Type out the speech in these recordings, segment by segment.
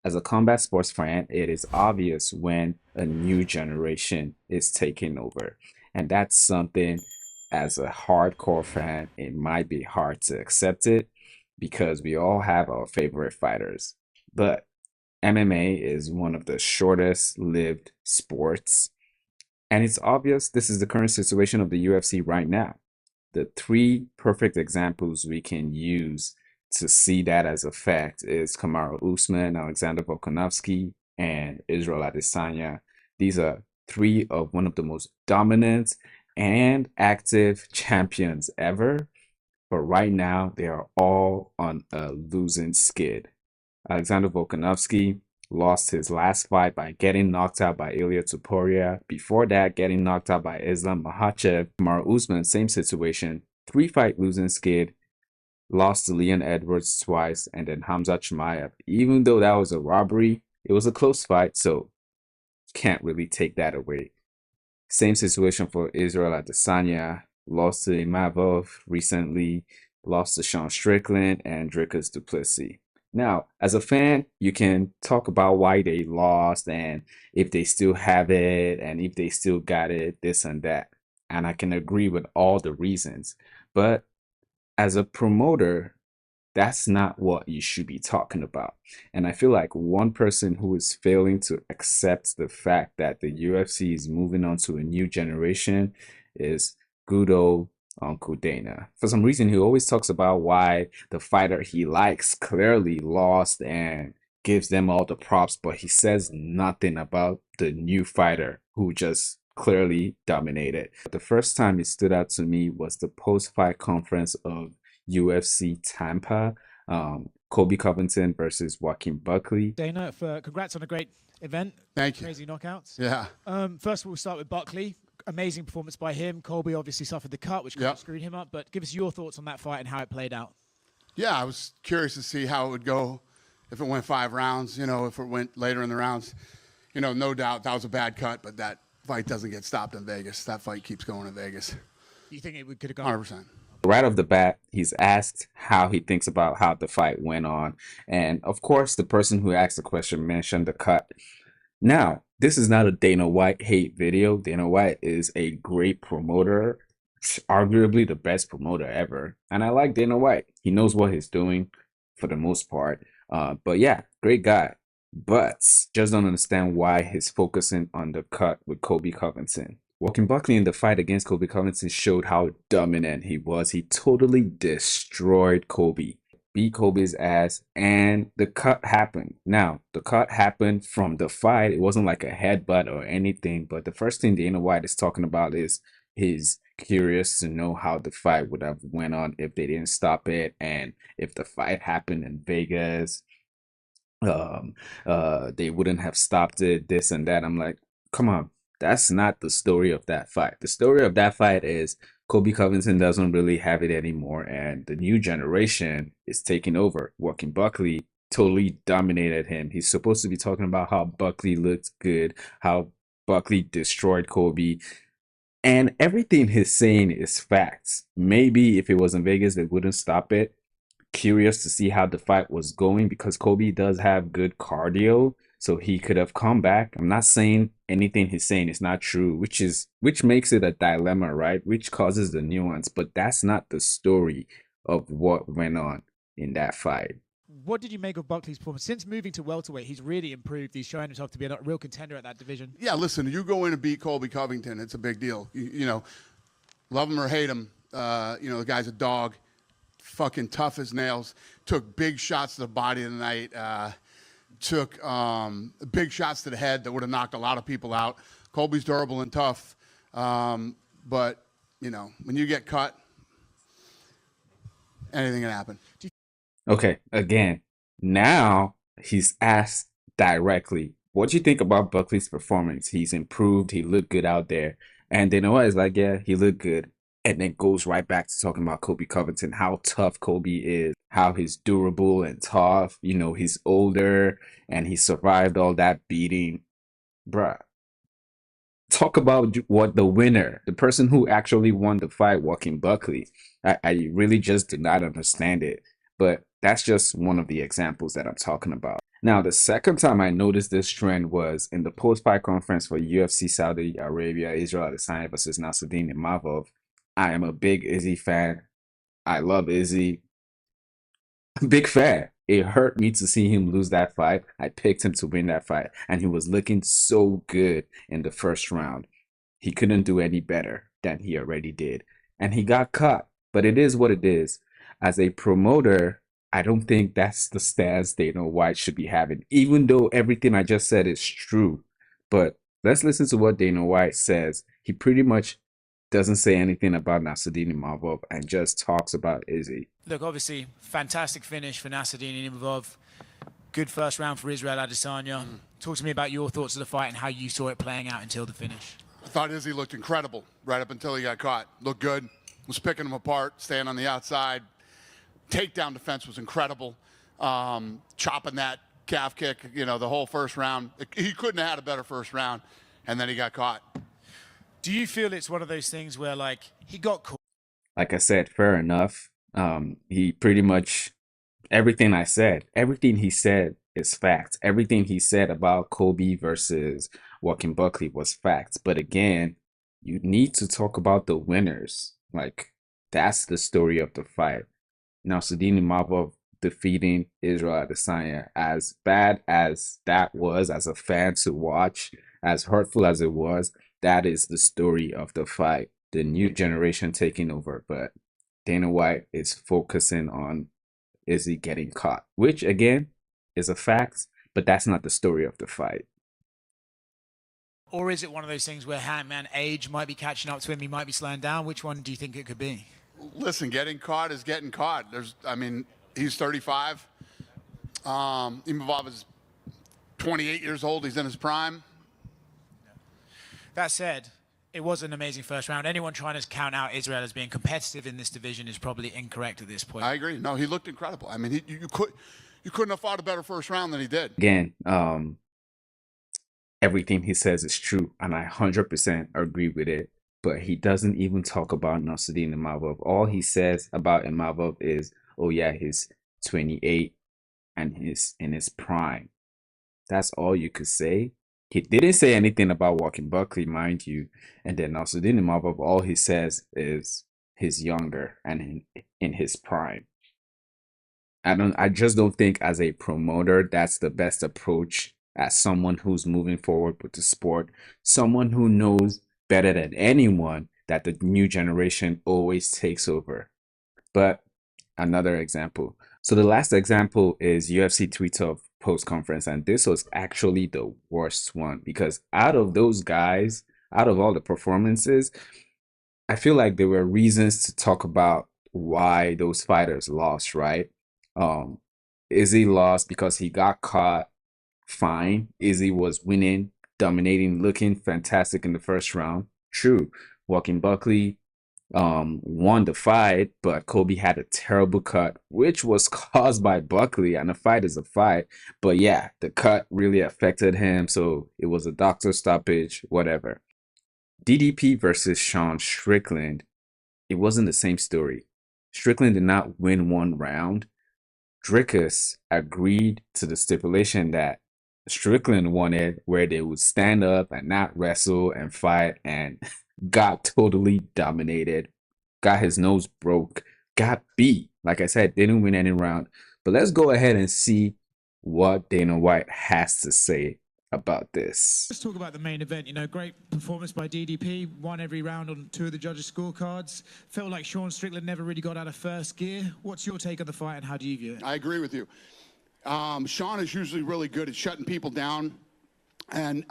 As a combat sports fan, it is obvious when a new generation is taking over. And that's something, as a hardcore fan, it might be hard to accept it because we all have our favorite fighters. But MMA is one of the shortest lived sports. And it's obvious this is the current situation of the UFC right now. The three perfect examples we can use to see that as a fact is Kamaru Usman, Alexander Volkanovski, and Israel Adesanya. These are three of one of the most dominant and active champions ever. But right now, they are all on a losing skid. Alexander Volkanovski lost his last fight by getting knocked out by Ilia Topuria. Before that, getting knocked out by Islam Makhachev. Kamaru Usman, same situation. 3-fight losing skid. Lost to Leon Edwards twice, and then Hamza Chimaev. Even though that was a robbery, it was a close fight, so can't really take that away. Same situation for Israel Adesanya. Lost to Imavov recently. Lost to Sean Strickland and Dricus Du Plessis. Now, as a fan, you can talk about why they lost and if they still have it and if they still got it, this and that. And I can agree with all the reasons. But as a promoter, that's not what you should be talking about. And I feel like one person who is failing to accept the fact that the UFC is moving on to a new generation is good old Uncle Dana. For some reason, he always talks about why the fighter he likes clearly lost and gives them all the props, but he says nothing about the new fighter who just clearly dominated. The first time it stood out to me was the post-fight conference of UFC Tampa, Colby Covington versus Joaquin Buckley. Dana, congrats on a great event. Thank you. Crazy knockouts. Yeah. First of all, we'll start with Buckley. Amazing performance by him. Colby obviously suffered the cut, which kind of screwed him up. But give us your thoughts on that fight and how it played out. Yeah, I was curious to see how it would go if it went 5 rounds, if it went later in the rounds. No doubt that was a bad cut, but that fight doesn't get stopped in Vegas. That fight keeps going in Vegas. You think it could have gone? 100%. Right off the bat, he's asked how he thinks about how the fight went on. And of course, the person who asked the question mentioned the cut. Now, this is not a Dana White hate video. Dana White is a great promoter, arguably the best promoter ever. And I like Dana White. He knows what he's doing for the most part. But yeah, great guy. But just don't understand why he's focusing on the cut with Colby Covington. Joaquin Buckley in the fight against Colby Covington showed how dominant he was. He totally destroyed Colby, beat Colby's ass, and the cut happened. Now, the cut happened from the fight. It wasn't like a headbutt or anything, but the first thing Dana White is talking about is he's curious to know how the fight would have went on if they didn't stop it, and if the fight happened in Vegas, they wouldn't have stopped it, this and that. I'm like, come on. That's not the story of that fight. The story of that fight is Colby Covington doesn't really have it anymore, and the new generation is taking over. Joaquin Buckley totally dominated him. He's supposed to be talking about how Buckley looked good, how Buckley destroyed Colby, and everything he's saying is facts. Maybe if it was in Vegas, they wouldn't stop it. Curious to see how the fight was going because Colby does have good cardio, so he could have come back. I'm not saying anything he's saying is not true, which makes it a dilemma, right? Which causes the nuance, but that's not the story of what went on in that fight. What did you make of Buckley's performance? Since moving to welterweight, he's really improved. He's shown himself to be a real contender at that division. Yeah, listen, you go in and beat Colby Covington, it's a big deal. Love him or hate him, the guy's a dog. Fucking tough as nails. Took big shots to the body of the night. Took big shots to the head that would have knocked a lot of people out. Colby's durable and tough, but when you get cut, anything can happen. Okay, again, now he's asked directly, what do you think about Buckley's performance? He's improved. He looked good out there, and they know what? It's like, yeah, he looked good. And then goes right back to talking about Colby Covington, how tough Colby is, how he's durable and tough. He's older and he survived all that beating. Bruh, talk about what the winner, the person who actually won the fight, Joaquin Buckley. I really just did not understand it. But that's just one of the examples that I'm talking about. Now, the second time I noticed this trend was in the post-fight conference for UFC Saudi Arabia, Israel Adesanya versus Nassourdine Imavov. I am a big Izzy fan. I love Izzy. Big fan. It hurt me to see him lose that fight. I picked him to win that fight, and he was looking so good in the first round. He couldn't do any better than he already did. And he got caught. But it is what it is. As a promoter, I don't think that's the stance Dana White should be having, even though everything I just said is true. But let's listen to what Dana White says. He pretty much doesn't say anything about Nassourdine Imavov and just talks about Izzy. Look, obviously, fantastic finish for Nassourdine Imavov. Good first round for Israel Adesanya. Talk to me about your thoughts of the fight and how you saw it playing out until the finish. I thought Izzy looked incredible right up until he got caught. Looked good. Was picking him apart, staying on the outside. Takedown defense was incredible. Chopping that calf kick, you know, the whole first round. He couldn't have had a better first round, and then he got caught. Do you feel it's one of those things where, like, he got caught? Like I said, fair enough. He pretty much, everything he said is facts. Everything he said about Kobe versus Joaquin Buckley was facts. But again, you need to talk about the winners. Like, that's the story of the fight. Nassourdine Imavov defeating Israel Adesanya, as bad as that was as a fan to watch, as hurtful as it was, that is the story of the fight. The new generation taking over, but Dana White is focusing on Izzy getting caught, which again is a fact, but that's not the story of the fight. Or is it one of those things where Handman age might be catching up to him, he might be slowing down? Which one do you think it could be? Listen, getting caught is getting caught. He's 35. Imavov is 28 years old. He's in his prime. That said, it was an amazing first round. Anyone trying to count out Israel as being competitive in this division is probably incorrect at this point. I agree. No, he looked incredible. I mean, you couldn't have fought a better first round than he did. Again, everything he says is true, and I 100% agree with it. But he doesn't even talk about Nassourdine Imavov. All he says about Imavov is, oh yeah, he's 28 and he's in his prime. That's all you could say. He didn't say anything about Joaquin Buckley, mind you. And then Nassourdine Imavov, all he says is he's younger and in his prime. I just don't think as a promoter that's the best approach, as someone who's moving forward with the sport, someone who knows better than anyone that the new generation always takes over. But another example. So the last example is UFC 312 post conference, and this was actually the worst one, because out of those guys, out of all the performances, I feel like there were reasons to talk about why those fighters lost, right? Izzy lost because he got caught. Fine. Izzy was winning, dominating, looking fantastic in the first round. True. Joaquin Buckley won the fight, but Kobe had a terrible cut, which was caused by Buckley, and a fight is a fight. But yeah, the cut really affected him, so it was a doctor stoppage, whatever. DDP versus Sean Strickland, it wasn't the same story. Strickland did not win one round. Dricus agreed to the stipulation that Strickland wanted, where they would stand up and not wrestle and fight, and got totally dominated, got his nose broke, got beat. Like I said, didn't win any round. But let's go ahead and see what Dana White has to say about this. Let's talk about the main event. You know, great performance by DDP, won every round on 2 of the judges' scorecards. Felt like Sean Strickland never really got out of first gear. What's your take on the fight and how do you view it? I agree with you. Sean is usually really good at shutting people down. And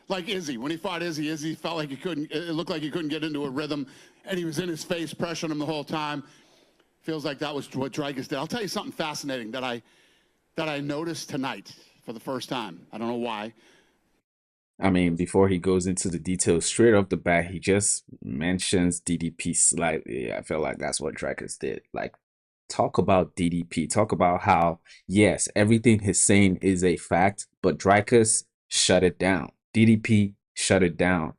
like Izzy, when he fought Izzy felt like it looked like he couldn't get into a rhythm, and he was in his face, pressuring him the whole time. Feels like that was what Dricus did. I'll tell you something fascinating that I noticed tonight for the first time. I don't know why. I mean, before he goes into the details, straight off the bat, he just mentions DDP slightly. I feel like that's what Dricus did. Like, talk about DDP. Talk about how, yes, everything he's saying is a fact, but Dricus shut it down. DDP shut it down.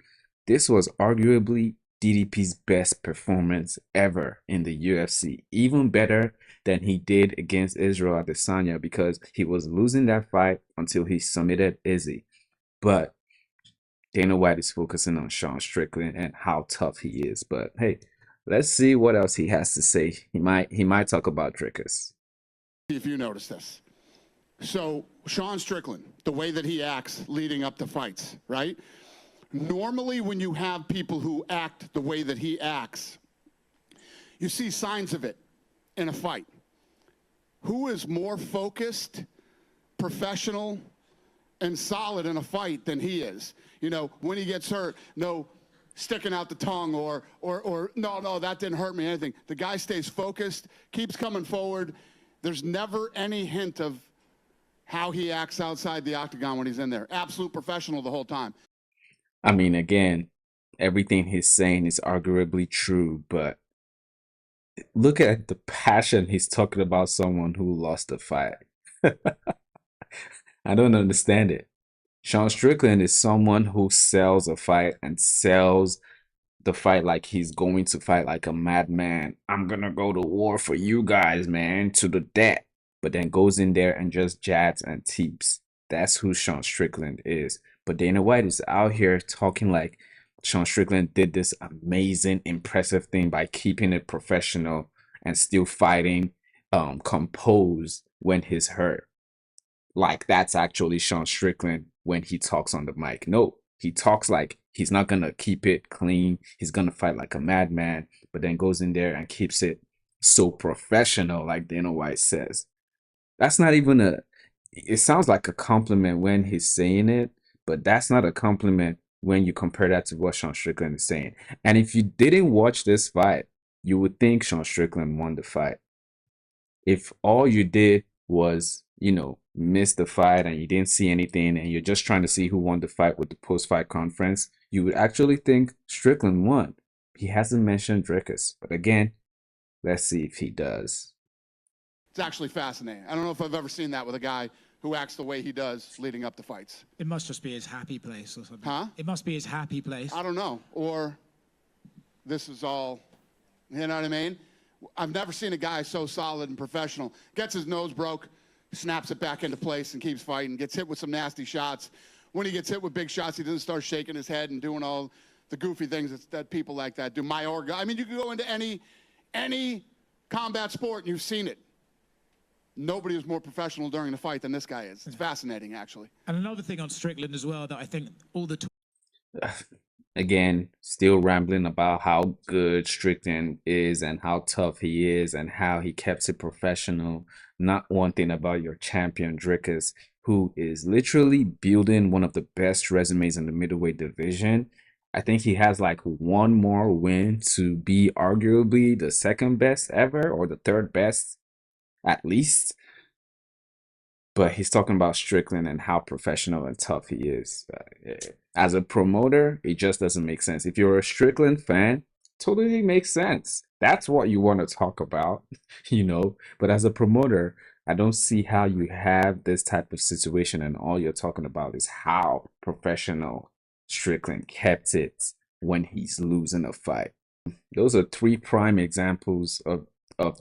This was arguably DDP's best performance ever in the UFC, even better than he did against Israel Adesanya, because he was losing that fight until he submitted Izzy. But Dana White is focusing on Sean Strickland and how tough he is. But hey, let's see what else he has to say. He might talk about Dricus. If you notice this. So Sean Strickland, the way that he acts leading up to fights, right? Normally when you have people who act the way that he acts, you see signs of it in a fight. Who is more focused, professional, and solid in a fight than he is? You know, when he gets hurt, no sticking out the tongue or no, that didn't hurt me, anything. The guy stays focused, keeps coming forward. There's never any hint of how he acts outside the octagon when he's in there. Absolute professional the whole time. I mean, again, everything he's saying is arguably true, but look at the passion he's talking about someone who lost a fight. I don't understand it. Sean Strickland is someone who sells a fight and sells the fight like he's going to fight like a madman. I'm gonna go to war for you guys, man, to the death. But then goes in there and just jabs and teeps. That's who Sean Strickland is. But Dana White is out here talking like Sean Strickland did this amazing, impressive thing by keeping it professional and still fighting composed when he's hurt. Like that's actually Sean Strickland when he talks on the mic. No, he talks like he's not gonna keep it clean. He's gonna fight like a madman, but then goes in there and keeps it so professional, like Dana White says. That's not even it sounds like a compliment when he's saying it, but that's not a compliment when you compare that to what Sean Strickland is saying. And if you didn't watch this fight, you would think Sean Strickland won the fight. If all you did was, miss the fight and you didn't see anything and you're just trying to see who won the fight with the post-fight conference, you would actually think Strickland won. He hasn't mentioned Dricus, but again, let's see if he does. It's actually fascinating. I don't know if I've ever seen that with a guy who acts the way he does leading up to fights. It must just be his happy place or something. Huh? It must be his happy place. I don't know. Or this is all, you know what I mean? I've never seen a guy so solid and professional. Gets his nose broke, snaps it back into place and keeps fighting. Gets hit with some nasty shots. When he gets hit with big shots, he doesn't start shaking his head and doing all the goofy things that people like that do. I mean, you can go into any combat sport and you've seen it. Nobody is more professional during the fight than this guy is. It's fascinating, actually. And another thing on Strickland as well that I think all the again, still rambling about how good Strickland is and how tough he is and how he kept it professional. Not one thing about your champion Dricus, who is literally building one of the best resumes in the middleweight division. I think he has like one more win to be arguably the second best ever or the third best at least. But he's talking about Strickland and how professional and tough he is. As a promoter, it just doesn't make sense. If you're a Strickland fan, totally makes sense. That's what you want to talk about, But as a promoter, I don't see how you have this type of situation and all you're talking about is how professional Strickland kept it when he's losing a fight. Those are three prime examples of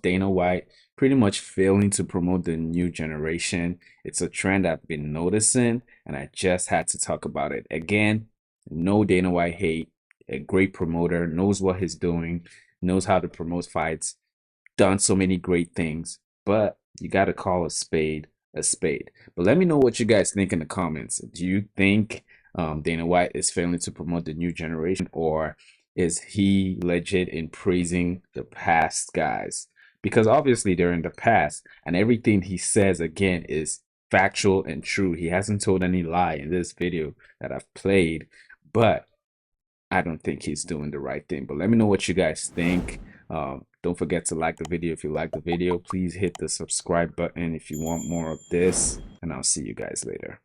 Dana White pretty much failing to promote the new generation. It's a trend I've been noticing, and I just had to talk about it. Again, no Dana White hate. A great promoter, knows what he's doing, knows how to promote fights, done so many great things, but you got to call a spade a spade. But let me know what you guys think in the comments. Do you think Dana White is failing to promote the new generation, or is he legit in praising the past guys? Because obviously they're in the past and everything he says again is factual and true. He hasn't told any lie in this video that I've played, but I don't think he's doing the right thing. But let me know what you guys think. Don't forget to like the video if you like the video. Please hit the subscribe button if you want more of this, and I'll see you guys later.